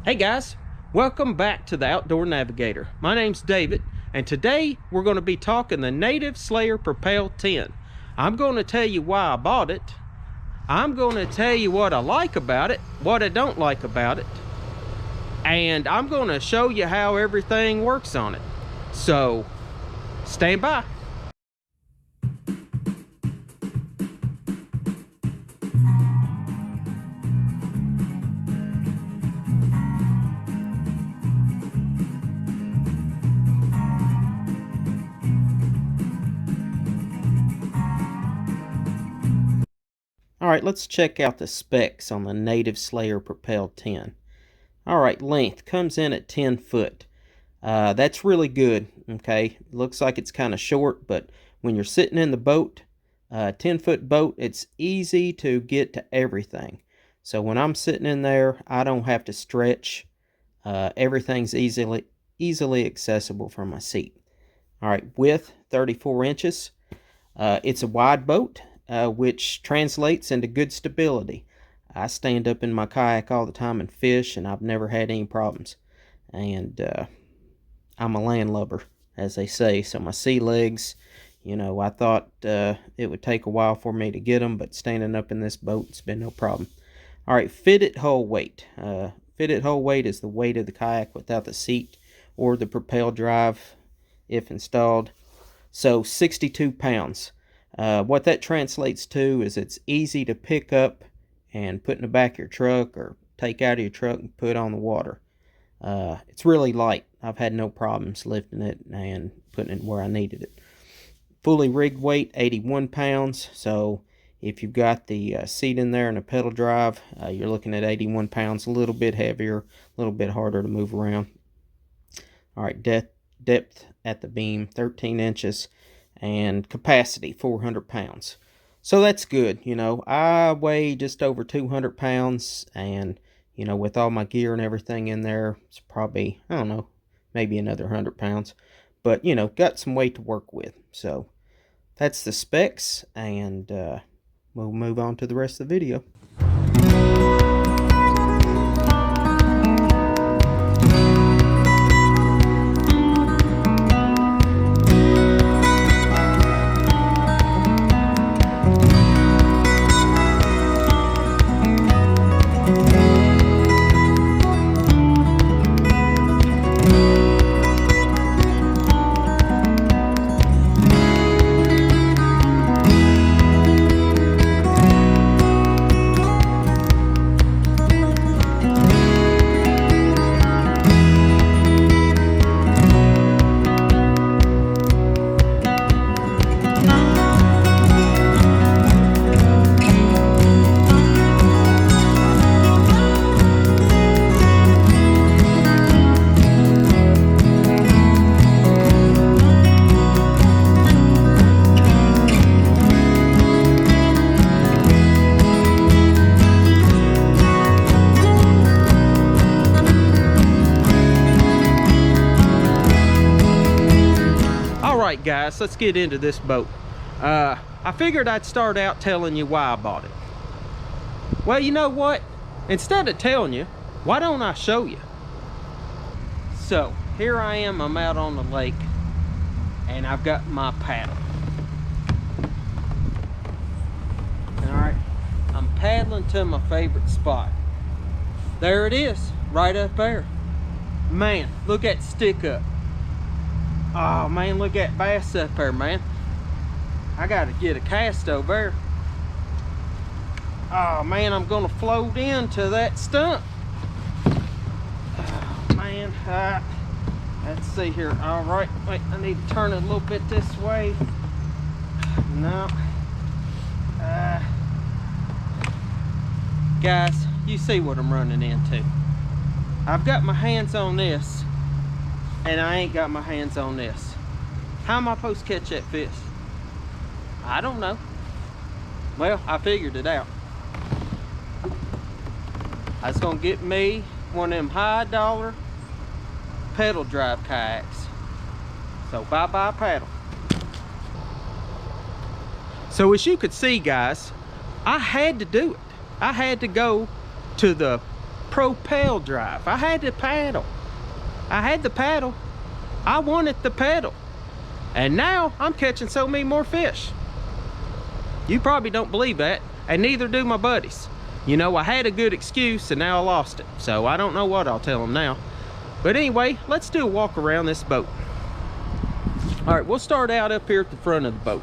Hey guys, welcome back to the Outdoor Navigator. My name's David, and today we're going to be talking the Native Slayer Propel 10. I'm going to tell you why I bought it. I'm going to tell you what I like about it, what I don't like about it, and I'm going to show you how everything works on it. So, stand by. Alright, let's check out the specs on the Native Slayer Propel 10. Alright, length comes in at 10 foot. That's really good, okay? Looks like it's kind of short, but when you're sitting in the boat, 10-foot boat, it's easy to get to everything. So when I'm sitting in there, I don't have to stretch. Everything's easily accessible from my seat. Alright, width 34 inches. It's a wide boat, which translates into good stability. I stand up in my kayak all the time and fish, and I've never had any problems. And I'm a landlubber, as they say, so my sea legs, I thought it would take a while for me to get them, but standing up in this boat, it's been no problem. All right, fitted hull weight. Fitted hull weight is the weight of the kayak without the seat or the propel drive, if installed. So 62 pounds. What that translates to is it's easy to pick up and put in the back of your truck or take out of your truck and put on the water. It's really light. I've had no problems lifting it and putting it where I needed it. Fully rigged weight, 81 pounds. So if you've got the seat in there and a pedal drive, you're looking at 81 pounds, a little bit heavier, a little bit harder to move around. All right, depth at the beam, 13 inches, and capacity, 400 pounds. So that's good. I weigh just over 200 pounds, and with all my gear and everything in there, it's probably, I don't know, maybe another 100 pounds. But, got some weight to work with. So that's the specs, and we'll move on to the rest of the video. Alright guys, let's get into this boat. I figured I'd start out telling you why I bought it. Well, you know what? Instead of telling you, why don't I show you? So, here I am, I'm out on the lake, and I've got my paddle. Alright, I'm paddling to my favorite spot. There it is, right up there. Man, look at the stick up. Oh man, look at bass up there, man. I gotta get a cast over there. Oh man, I'm gonna float into that stump. Oh man, let's see here. All right, wait, I need to turn it a little bit this way. No. Guys, you see what I'm running into. I've got my hands on this, and I ain't got my hands on this. How am I supposed to catch that fish? I don't know. Well, I figured it out. I was gonna get me one of them high dollar pedal drive kayaks. So bye-bye paddle. So as you could see, guys, I had to do it. I had to go to the Propel drive. I had the paddle. I had the paddle. I wanted the pedal. And now I'm catching so many more fish. You probably don't believe that, and neither do my buddies. You know, I had a good excuse and now I lost it. So I don't know what I'll tell them now. But anyway, let's do a walk around this boat. All right, we'll start out up here at the front of the boat.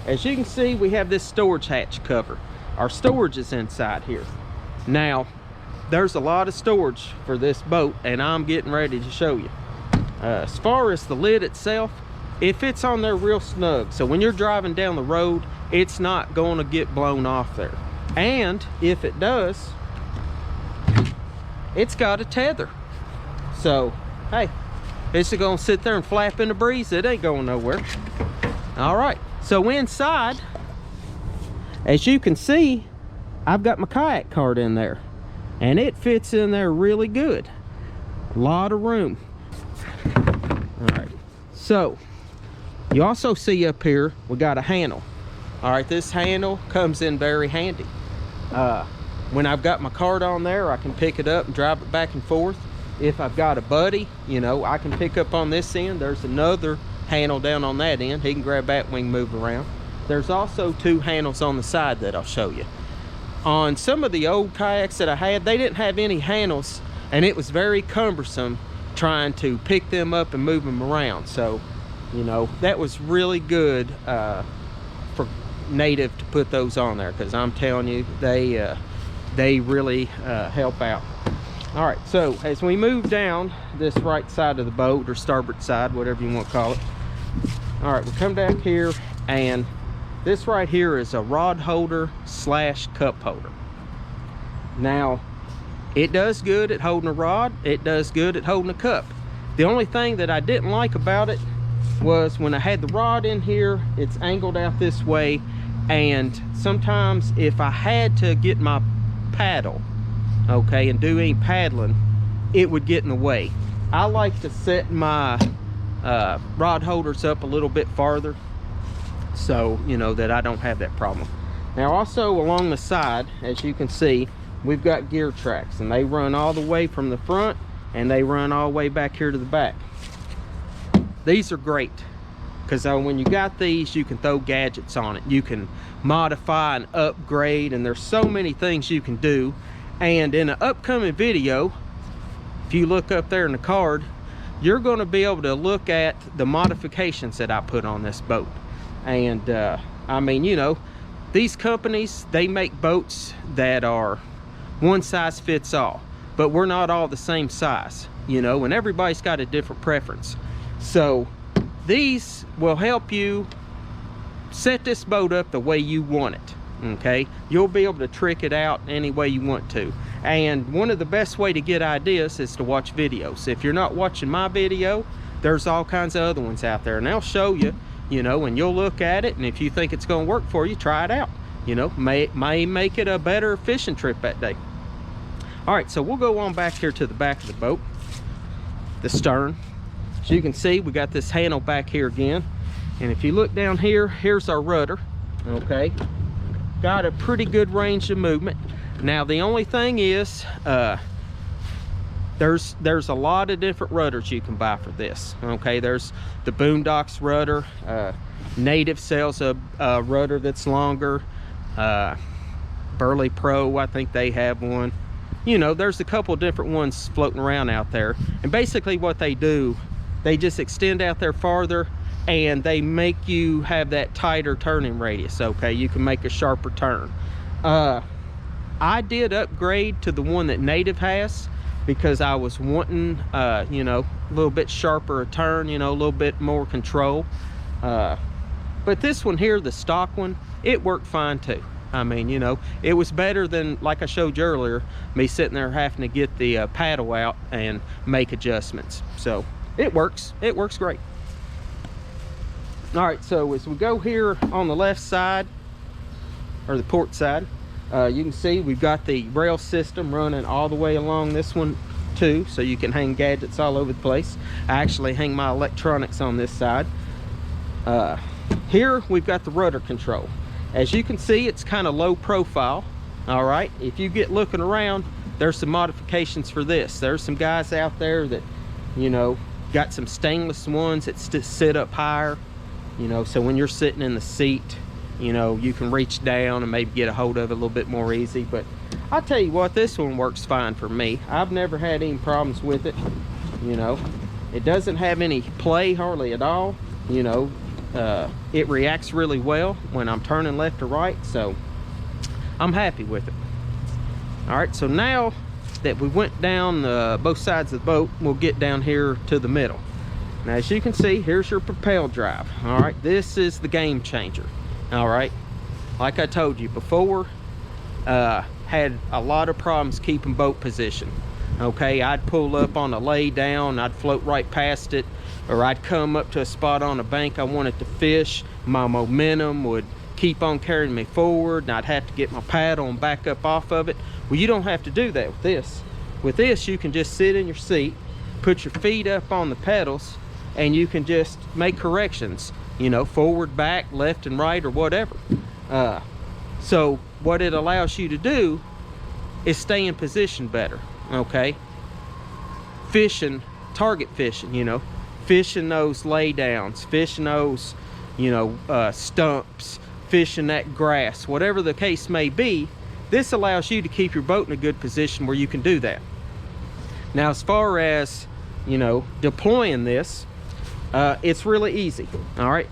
As you can see, we have this storage hatch cover. Our storage is inside here. Now, there's a lot of storage for this boat, and I'm getting ready to show you. As far as the lid itself, it fits on there real snug. So when you're driving down the road, it's not going to get blown off there. And if it does, it's got a tether. So, hey, it's going to sit there and flap in the breeze. It ain't going nowhere. All right, so inside, as you can see, I've got my kayak cart in there, and it fits in there really good. A lot of room. All right, so you also see up here we got a handle. All right, this handle comes in very handy. When I've got my cart on there, I can pick it up and drive it back and forth. If I've got a buddy, you know, I can pick up on this end. There's another handle down on that end. He can grab that and we can move around. There's also 2 handles on the side that I'll show you. On some of the old kayaks that I had, they didn't have any handles, and it was very cumbersome trying to pick them up and move them around. So, you know, that was really good for native to put those on there, because I'm telling you, they really help out. All right, so as we move down this right side of the boat, or starboard side, whatever you want to call it. All right, we come down here, and this right here is a rod holder / cup holder. Now, it does good at holding a rod. It does good at holding a cup. The only thing that I didn't like about it was when I had the rod in here, it's angled out this way, and sometimes if I had to get my paddle, okay, and do any paddling, it would get in the way. I like to set my rod holders up a little bit farther, so you know that I don't have that problem. Now also along the side, as you can see, we've got gear tracks, and they run all the way from the front and they run all the way back here to the back. These are great because when you got these, you can throw gadgets on it. You can modify and upgrade, and there's so many things you can do. And in an upcoming video, if you look up there in the card, you're going to be able to look at the modifications that I put on this boat. And I mean, you know, these companies, they make boats that are one size fits all, but we're not all the same size, you know, and everybody's got a different preference. So these will help you set this boat up the way you want it. Okay, you'll be able to trick it out any way you want to. And one of the best way to get ideas is to watch videos. If you're not watching my video, there's all kinds of other ones out there, and they'll show you, you know, and you'll look at it, and if you think it's going to work for you, try it out. You know, may make it a better fishing trip that day. All right, so we'll go on back here to the back of the boat, the stern. As you can see, we got this handle back here again, and if you look down here, here's our rudder. Okay, got a pretty good range of movement. Now the only thing is, there's a lot of different rudders you can buy for this. Okay, there's the Boondocks rudder. Native sells a rudder that's longer. Burley Pro, I think they have one. You know, there's a couple different ones floating around out there, and basically what they do, they just extend out there farther, and they make you have that tighter turning radius. Okay, you can make a sharper turn. I did upgrade to the one that Native has because I was wanting, you know, a little bit sharper a turn, you know, a little bit more control. But this one here, the stock one, it worked fine too. I mean, you know, it was better than, like I showed you earlier, me sitting there having to get the paddle out and make adjustments. So it works great. All right, so as we go here on the left side, or the port side, you can see we've got the rail system running all the way along this one too, so you can hang gadgets all over the place. I actually hang my electronics on this side. Here we've got the rudder control. As you can see, it's kind of low profile. All right, if you get looking around, there's some modifications for this. There's some guys out there that, you know, got some stainless ones that sit up higher, you know, so when you're sitting in the seat, you know, you can reach down and maybe get a hold of it a little bit more easy. But I'll tell you what, this one works fine for me. I've never had any problems with it. You know, it doesn't have any play hardly at all. You know, it reacts really well when I'm turning left or right, so I'm happy with it. All right, so now that we went down both sides of the boat, we'll get down here to the middle. Now, as you can see, here's your Propel drive. All right, this is the game changer. All right, like I told you before, had a lot of problems keeping boat position. Okay, I'd pull up on a lay down, I'd float right past it, or I'd come up to a spot on a bank I wanted to fish. My momentum would keep on carrying me forward, and I'd have to get my paddle and back up off of it. Well, you don't have to do that with this. With this, you can just sit in your seat, put your feet up on the pedals, and you can just make corrections, you know, forward, back, left and right, or whatever. So what it allows you to do is stay in position better. Okay, fishing, target fishing, you know, fishing those lay downs, fishing those, you know, stumps, fishing that grass, whatever the case may be. This allows you to keep your boat in a good position where you can do that. Now, as far as, you know, deploying this, it's really easy. All right,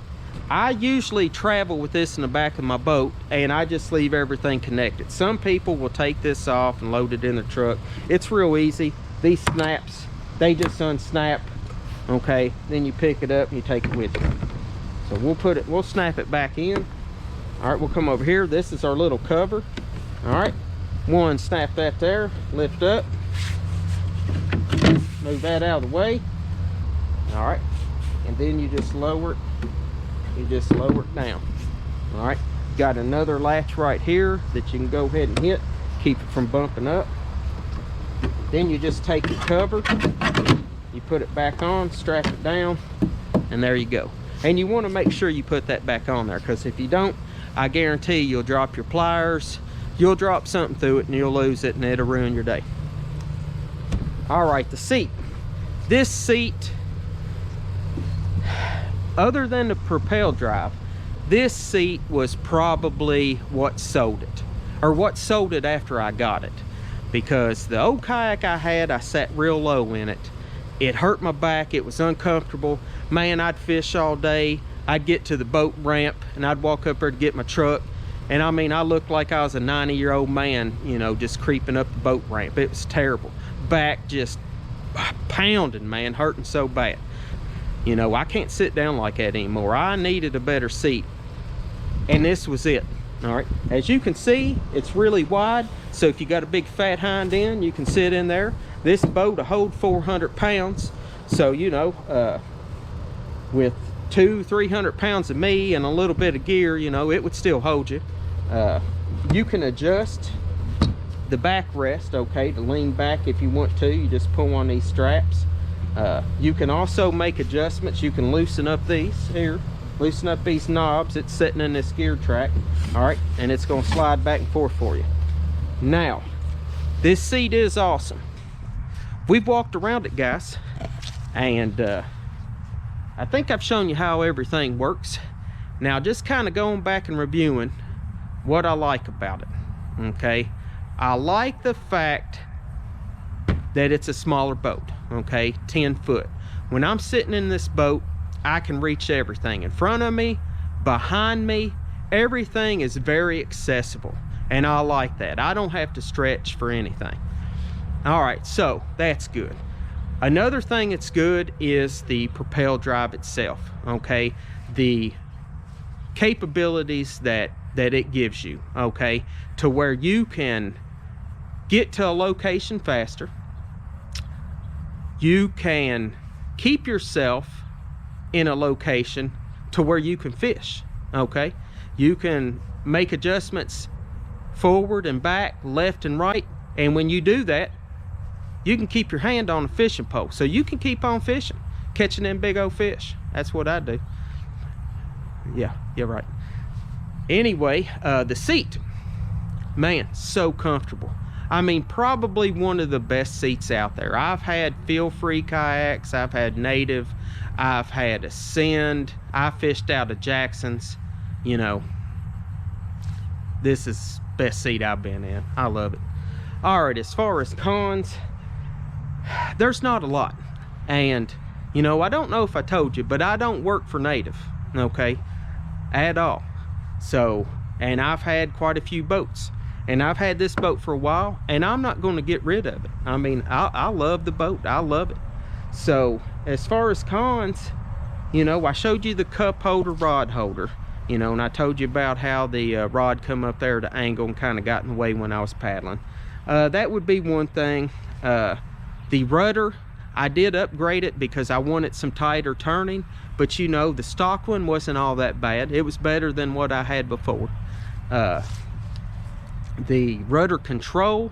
I usually travel with this in the back of my boat, and I just leave everything connected. Some people will take this off and load it in the truck. It's real easy. These snaps, they just unsnap. Okay, then you pick it up and you take it with you. So we'll snap it back in. All right, we'll come over here. This is our little cover. All right, one, snap that there, lift up, move that out of the way. All right, and then you just lower it. You just lower it down. All right, got another latch right here that you can go ahead and hit, keep it from bumping up. Then you just take the cover, you put it back on, strap it down, and there you go. And you want to make sure you put that back on there, because if you don't, I guarantee you'll drop your pliers, you'll drop something through it, and you'll lose it, and it'll ruin your day. All right, the seat. This seat, other than the Propel drive, this seat was probably what sold it, or what sold it after I got it. Because the old kayak I had, I sat real low in it. It hurt my back, it was uncomfortable. Man, I'd fish all day. I'd get to the boat ramp and I'd walk up there to get my truck. And I mean, I looked like I was a 90-year-old man, you know, just creeping up the boat ramp. It was terrible. Back just pounding, man, hurting so bad. You know, I can't sit down like that anymore. I needed a better seat, and this was it. All right, as you can see, it's really wide, so if you got a big fat hind end, you can sit in there. This boat will hold 400 pounds, so you know, with 200-300 pounds of me and a little bit of gear, you know, it would still hold you. You can adjust the backrest, okay, to lean back if you want to. You just pull on these straps. You can also make adjustments. You can loosen up these here, loosen up these knobs. It's sitting in this gear track. All right, and it's going to slide back and forth for you. Now, this seat is awesome. We've walked around it, guys, and I think I've shown you how everything works. Now, just kind of going back and reviewing what I like about it. Okay, I like the fact that it's a smaller boat. Okay, 10 foot. When I'm sitting in this boat, I can reach everything in front of me, behind me. Everything is very accessible, and I like that. I don't have to stretch for anything. All right, so that's good. Another thing that's good is the Propel drive itself. Okay, the capabilities that it gives you, okay, to where you can get to a location faster. You can keep yourself in a location to where you can fish. Okay, you can make adjustments forward and back, left and right, and when you do that, you can keep your hand on a fishing pole, so you can keep on fishing, catching them big old fish. That's what I do. Yeah, you're right. Anyway, the seat, man, so comfortable. I mean, probably one of the best seats out there. I've had feel-free kayaks, I've had native, I've had Ascend, I fished out of Jackson's. You know, this is best seat I've been in. I love it. All right, as far as cons, there's not a lot. And you know, I don't know if I told you, but I don't work for Native, okay, at all. So, and I've had quite a few boats, and I've had this boat for a while, and I'm not going to get rid of it. I mean, I love the boat. I love it. So as far as cons, you know, I showed you the cup holder, rod holder, you know, and I told you about how the rod come up there to angle and kind of got in the way when I was paddling. That would be one thing. The rudder, I did upgrade it because I wanted some tighter turning, but you know, the stock one wasn't all that bad. It was better than what I had before. The rudder control,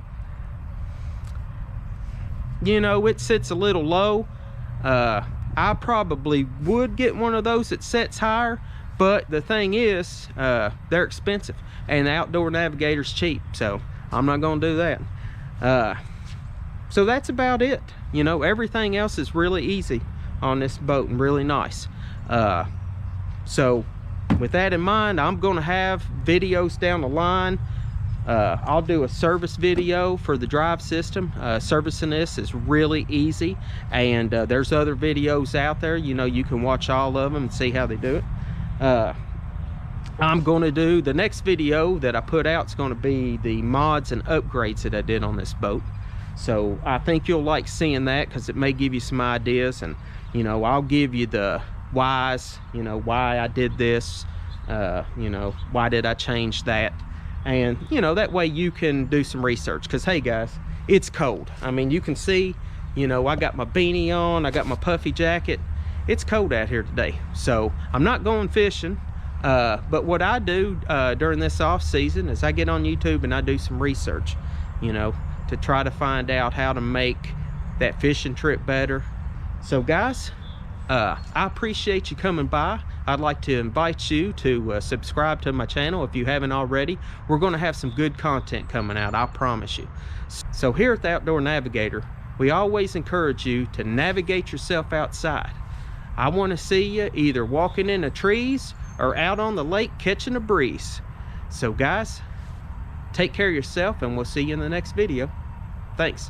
you know, it sits a little low. I probably would get one of those that sets higher, but the thing is, they're expensive, and the Outdoor Navigator's cheap, so I'm not gonna do that. So that's about it. You know, everything else is really easy on this boat and really nice. So with that in mind, I'm gonna have videos down the line. I'll do a service video for the drive system. Servicing this is really easy, and there's other videos out there. You know, you can watch all of them and see how they do it. I'm going to do the next video that I put out. It's going to be the mods and upgrades that I did on this boat. So I think you'll like seeing that, because it may give you some ideas, and you know, I'll give you the whys, you know, why I did this, you know, why did I change that, and you know, that way you can do some research. Because hey guys, it's cold. I mean, you can see, you know, I got my beanie on, I got my puffy jacket. It's cold out here today, so I'm not going fishing. But what I do during this off season is I get on YouTube and I do some research, you know, to try to find out how to make that fishing trip better. So guys, I appreciate you coming by. I'd like to invite you to subscribe to my channel if you haven't already. We're going to have some good content coming out, I promise you. So here at the Outdoor Navigator, we always encourage you to navigate yourself outside. I want to see you either walking in the trees or out on the lake catching a breeze. So guys, take care of yourself, and we'll see you in the next video. Thanks.